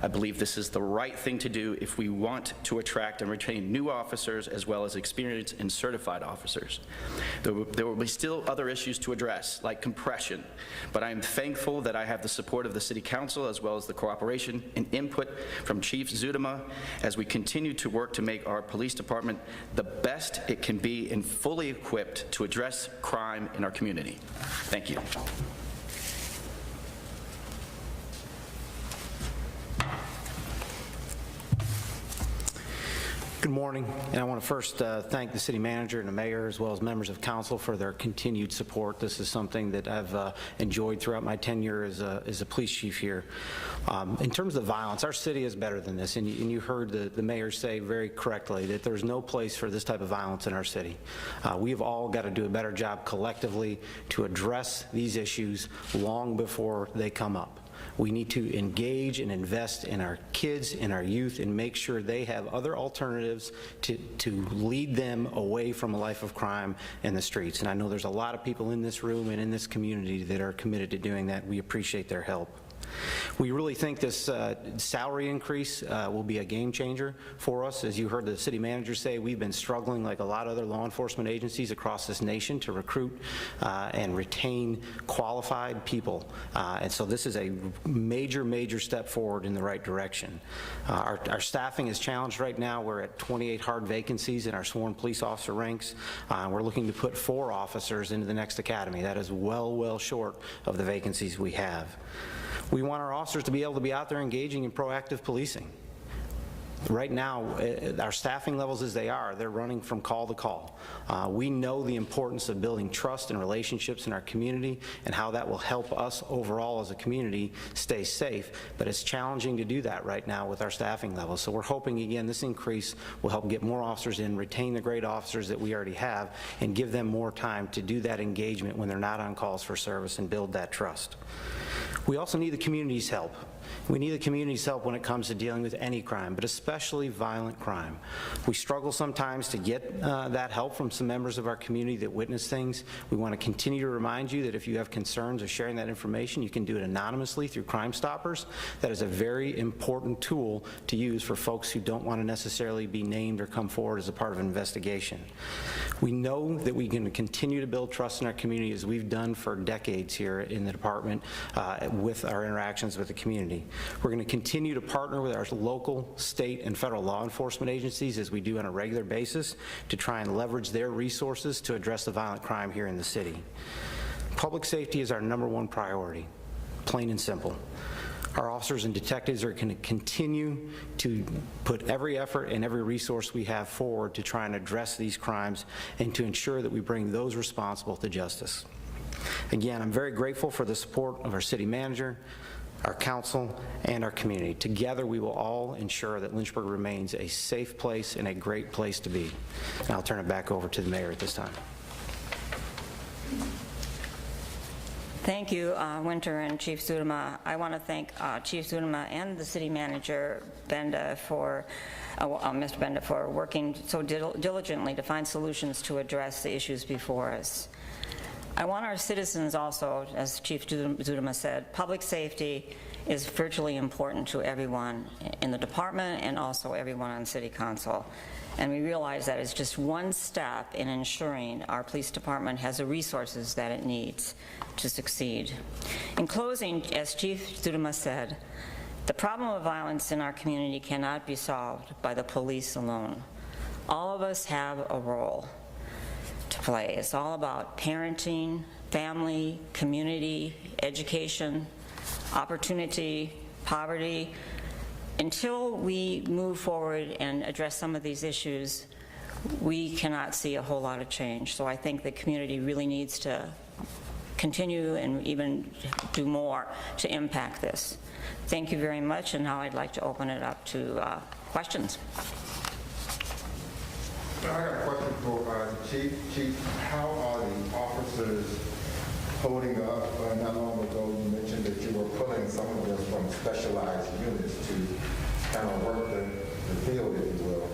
I believe this is the right thing to do if we want to attract and retain new officers as well as experienced and certified officers. There will be still other issues to address, like compression, but I am thankful that I have the support of the City Council as well as the cooperation and input from Chief Zudema as we continue to work to make our police department the best it can be and fully equipped to address crime in our community. Thank you. Good morning, and I want to first thank the city manager and the mayor as well as members of council for their continued support. This is something that I've enjoyed throughout my tenure as a police chief here. In terms of violence, our city is better than this, and you heard the mayor say very correctly that there's no place for this type of violence in our city. We've all got to do a better job collectively to address these issues long before they come up. We need to engage and invest in our kids and our youth and make sure they have other alternatives to lead them away from a life of crime in the streets. And I know there's a lot of people in this room and in this community that are committed to doing that. We appreciate their help. We really think this salary increase will be a game changer for us. As you heard the city manager say, we've been struggling like a lot of other law enforcement agencies across this nation to recruit and retain qualified people. And so this is a major step forward in the right direction. Our staffing is challenged right now. We're at 28 hard vacancies in our sworn police officer ranks. We're looking to put 4 officers into the next academy. That is well short of the vacancies we have. We want our officers to be able to be out there engaging in proactive policing. Right now, our staffing levels as they are, they're running from call to call. We know the importance of building trust and relationships in our community and how that will help us overall as a community stay safe, but it's challenging to do that right now with our staffing levels. So we're hoping, again, this increase will help get more officers in, retain the great officers that we already have, and give them more time to do that engagement when they're not on calls for service and build that trust. We also need the community's help. We need the community's help when it comes to dealing with any crime, but especially violent crime. We struggle sometimes to get that help from some members of our community that witness things. We want to continue to remind you that if you have concerns of sharing that information, you can do it anonymously through Crime Stoppers. That is a very important tool to use for folks who don't want to necessarily be named or come forward as a part of an investigation. We know that we can continue to build trust in our community as we've done for decades here in the department with our interactions with the community. We're going to continue to partner with our local, state, and federal law enforcement agencies as we do on a regular basis to try and leverage their resources to address the violent crime here in the city. Public safety is our #1 priority, plain and simple. Our officers and detectives are going to continue to put every effort and every resource we have forward to try and address these crimes and to ensure that we bring those responsible to justice. Again, I'm very grateful for the support of our city manager, our council, and our community. Together, we will all ensure that Lynchburg remains a safe place and a great place to be. And I'll turn it back over to the mayor at this time. Thank you, Winter and Chief Zudema. I want to thank Chief Zudema and the city manager, Benda, for Mr. Benda, for working so diligently to find solutions to address the issues before us. I want our citizens also, as Chief Zudema said, public safety is virtually important to everyone in the department and also everyone on City Council. And we realize that it's just one step in ensuring our police department has the resources that it needs to succeed. In closing, as Chief Zudema said, the problem of violence in our community cannot be solved by the police alone. All of us have a role to play. It's all about parenting, family, community, education, opportunity, poverty. Until we move forward and address some of these issues, we cannot see a whole lot of change. So I think the community really needs to continue and even do more to impact this. Thank you very much, and now I'd like to open it up to questions. I got a question for Chief. Chief, how are the officers holding up? Not long ago you mentioned that you were pulling some of them from specialized units to kind of work the field, if you will.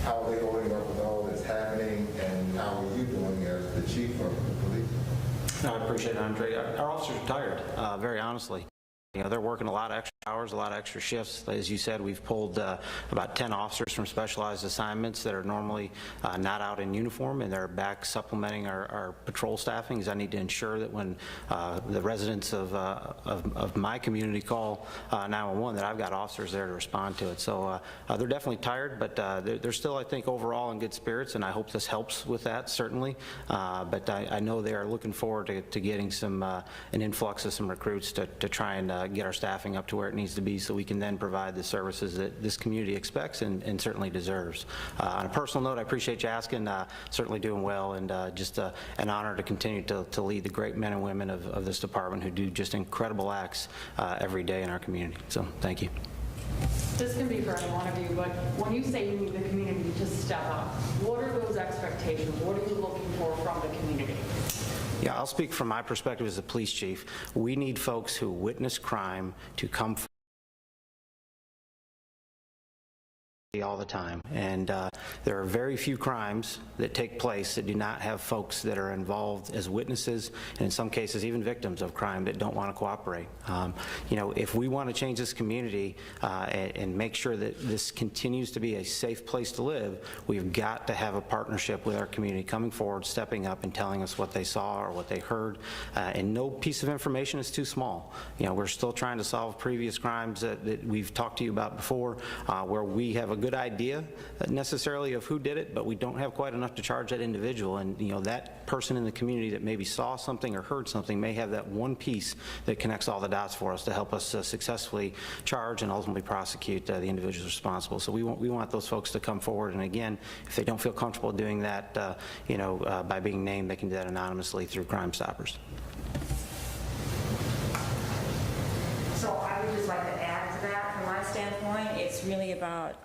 How are they holding up with all that's happening, and how are you doing as the chief of the police? No, I appreciate it, Andre. Our officers are tired, very honestly. You know, they're working a lot of extra hours, a lot of extra shifts. As you said, we've pulled about 10 officers from specialized assignments that are normally not out in uniform, and they're back supplementing our patrol staffing, because I need to ensure that when the residents of my community call 911, that I've got officers there to respond to it. So they're definitely tired, but they're still, I think, overall in good spirits, and I hope this helps with that, certainly. But I know they are looking forward to getting an influx of some recruits to try and get our staffing up to where it needs to be, so we can then provide the services that this community expects and certainly deserves. On a personal note, I appreciate you asking. Certainly doing well, and just an honor to continue to lead the great men and women of this department who do just incredible acts every day in our community. So thank you. This can be for any one of you, but when you say you need the community to step up, what are those expectations? What are you looking for from the community? Yeah, I'll speak from my perspective as a police chief. We need folks who witness crime to come forward all the time, and there are very few crimes that take place that do not have folks that are involved as witnesses, and in some cases even victims of crime, that don't want to cooperate. You know, if we want to change this community and make sure that this continues to be a safe place to live, we've got to have a partnership with our community coming forward, stepping up and telling us what they saw or what they heard, and no piece of information is too small. You know, we're still trying to solve previous crimes that we've talked to you about before, where we have a good idea necessarily of who did it, but we don't have quite enough to charge that individual. And you know, that person in the community that maybe saw something or heard something may have that one piece that connects all the dots for us to help us successfully charge and ultimately prosecute the individuals responsible. So we want those folks to come forward, and again, if they don't feel comfortable doing that, you know, by being named, they can do that anonymously through Crime Stoppers. So I would just like to add to that, from my standpoint, it's really about,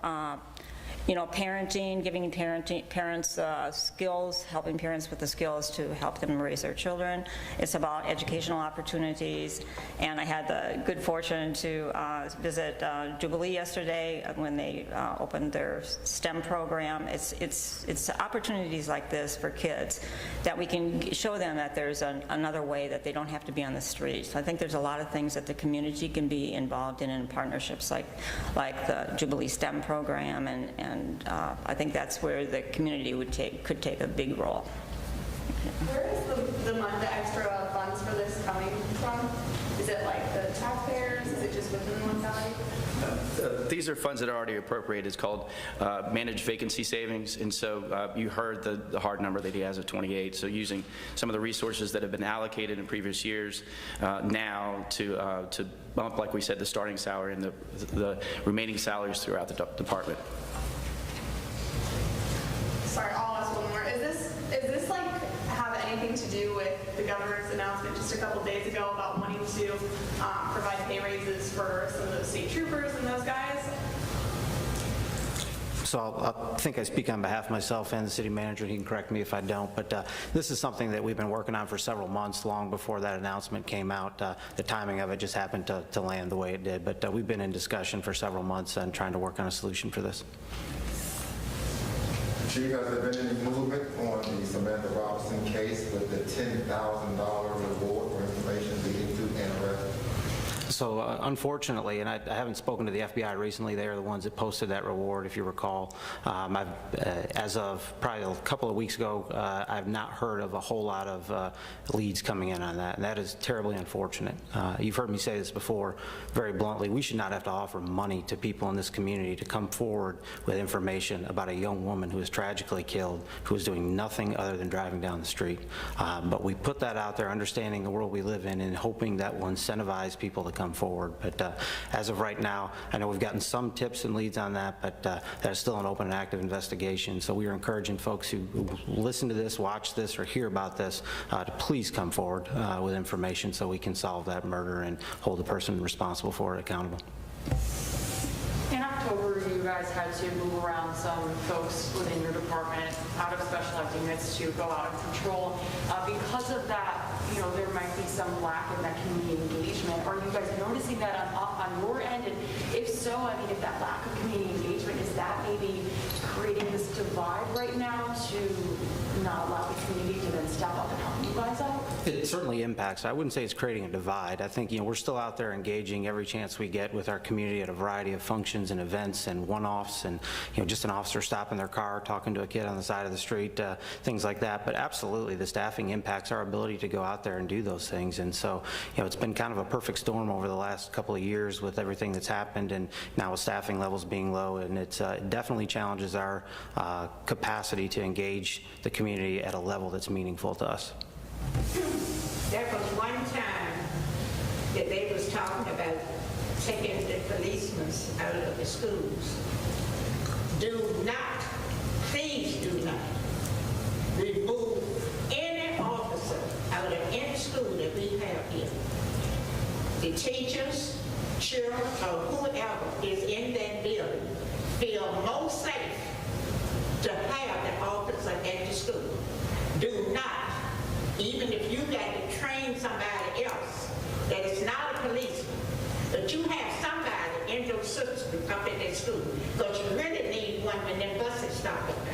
you know, parenting, giving parents skills, helping parents with the skills to help them raise their children. It's about educational opportunities, and I had the good fortune to visit Jubilee yesterday when they opened their STEM program. It's opportunities like this for kids that we can show them that there's another way, that they don't have to be on the street. So I think there's a lot of things that the community can be involved in partnerships like the Jubilee STEM program, and I think that's where the community could take a big role. Where is the extra funds for this coming from? Is it like the taxpayers? Is it just within the municipality? These are funds that are already appropriated. It's called managed vacancy savings, and so you heard the hard number that he has of 28. So using some of the resources that have been allocated in previous years now to bump, like we said, the starting salary and the remaining salaries throughout the department. Sorry, I'll ask one more. Is this like have anything to do with the governor's announcement just a couple days ago about wanting to provide pay raises for some of those state troopers and those guys? So I think I speak on behalf of myself and the city manager. He can correct me if I don't, but this is something that we've been working on for several months, long before that announcement came out. The timing of it just happened to land the way it did, but we've been in discussion for several months and trying to work on a solution for this. Chief, has there been any movement on the Samantha Robinson case with the $10,000 reward for information leading to an arrest? So unfortunately, and I haven't spoken to the FBI recently, they are the ones that posted that reward, if you recall. As of probably a couple of weeks ago, I've not heard of a whole lot of leads coming in on that, and that is terribly unfortunate. You've heard me say this before very bluntly. We should not have to offer money to people in this community to come forward with information about a young woman who was tragically killed, who was doing nothing other than driving down the street. But we put that out there, understanding the world we live in and hoping that will incentivize people to come forward. But as of right now, I know we've gotten some tips and leads on that, but that is still an open and active investigation. So we are encouraging folks who listen to this, watch this, or hear about this to please come forward with information so we can solve that murder and hold the person responsible for it accountable. In October, you guys had to move around some folks within your department out of specialized units to go out and patrol. Because of that, you know, there might be some lack in that community engagement. Are you guys noticing that on your end? And if so, I mean, if that lack of community engagement, is that maybe creating this divide right now to not allow the community to then step up and help you guys out? It certainly impacts. I wouldn't say it's creating a divide. I think, we're still out there engaging every chance we get with our community at a variety of functions and events and one-offs and, just an officer stopping their car, talking to a kid on the side of the street, things like that. But absolutely, the staffing impacts our ability to go out there and do those things. And so, it's been kind of a perfect storm over the last couple of years with everything that's happened, and now with staffing levels being low, and it definitely challenges our capacity to engage the community at a level that's meaningful to us. There was one time that they was talking about taking the policemen out of the schools. Do not, please do not, remove any officer out of any school that we have here. The teachers, children, or whoever is in that building feel more safe to have the officer at the school. Do not. Even if you got to train somebody else that is not a policeman, but you have somebody in your system up in that school, because you really need one when them buses stop up there.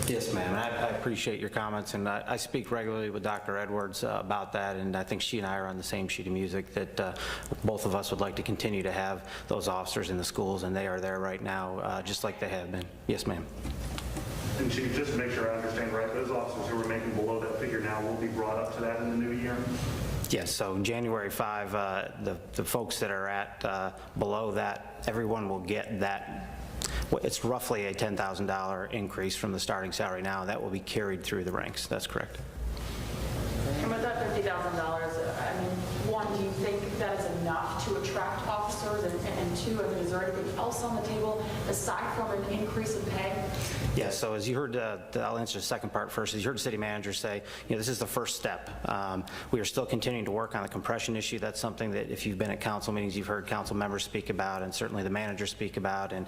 Yes, ma'am. I appreciate your comments, and I speak regularly with Dr. Edwards about that, and I think she and I are on the same sheet of music that both of us would like to continue to have those officers in the schools, and they are there right now, just like they have been. Yes, ma'am. And Chief, just to make sure I understand right, those officers who are making below that figure now will be brought up to that in the new year? Yes, so January 5, the folks that are at below that, everyone will get that. It's roughly a $10,000 increase from the starting salary now. That will be carried through the ranks. That's correct. And with that $50,000, I mean, one, do you think that is enough to attract officers? And two, I mean, is there anything else on the table aside from an increase in pay? Yeah, so as you heard, I'll answer the second part first. As you heard the city manager say, this is the first step. We are still continuing to work on the compression issue. That's something that if you've been at council meetings, you've heard council members speak about, and certainly the manager speak about, and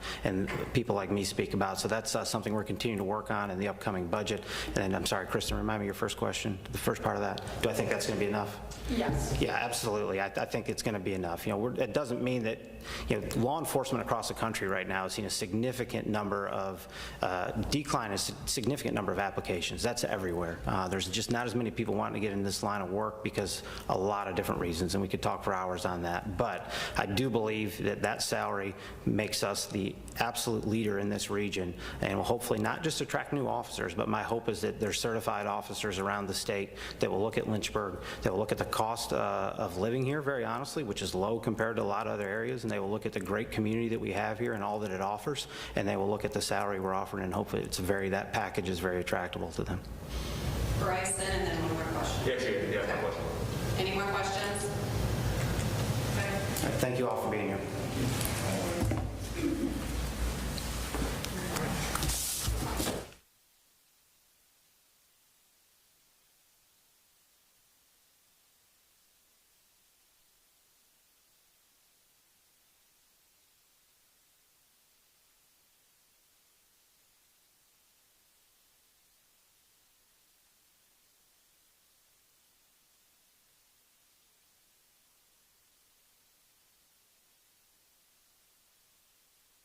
people like me speak about. So that's something we're continuing to work on in the upcoming budget. And I'm sorry, Kristen, remind me your first question, the first part of that. Do I think that's going to be enough? Yes. Yeah, absolutely. I think it's going to be enough. It doesn't mean that, law enforcement across the country right now has seen a significant number of decline, a significant number of applications. That's everywhere. There's just not as many people wanting to get in this line of work because a lot of different reasons, and we could talk for hours on that. But I do believe that that salary makes us the absolute leader in this region, and will hopefully not just attract new officers, but my hope is that there's certified officers around the state that will look at Lynchburg, that will look at the cost of living here, very honestly, which is low compared to a lot of other areas, and they will look at the great community that we have here and all that it offers, and they will look at the salary we're offering, and hopefully that package is very attractable to them. Bryson, and then one more question. Yeah, one question. Any more questions? Okay. Thank you all for being here.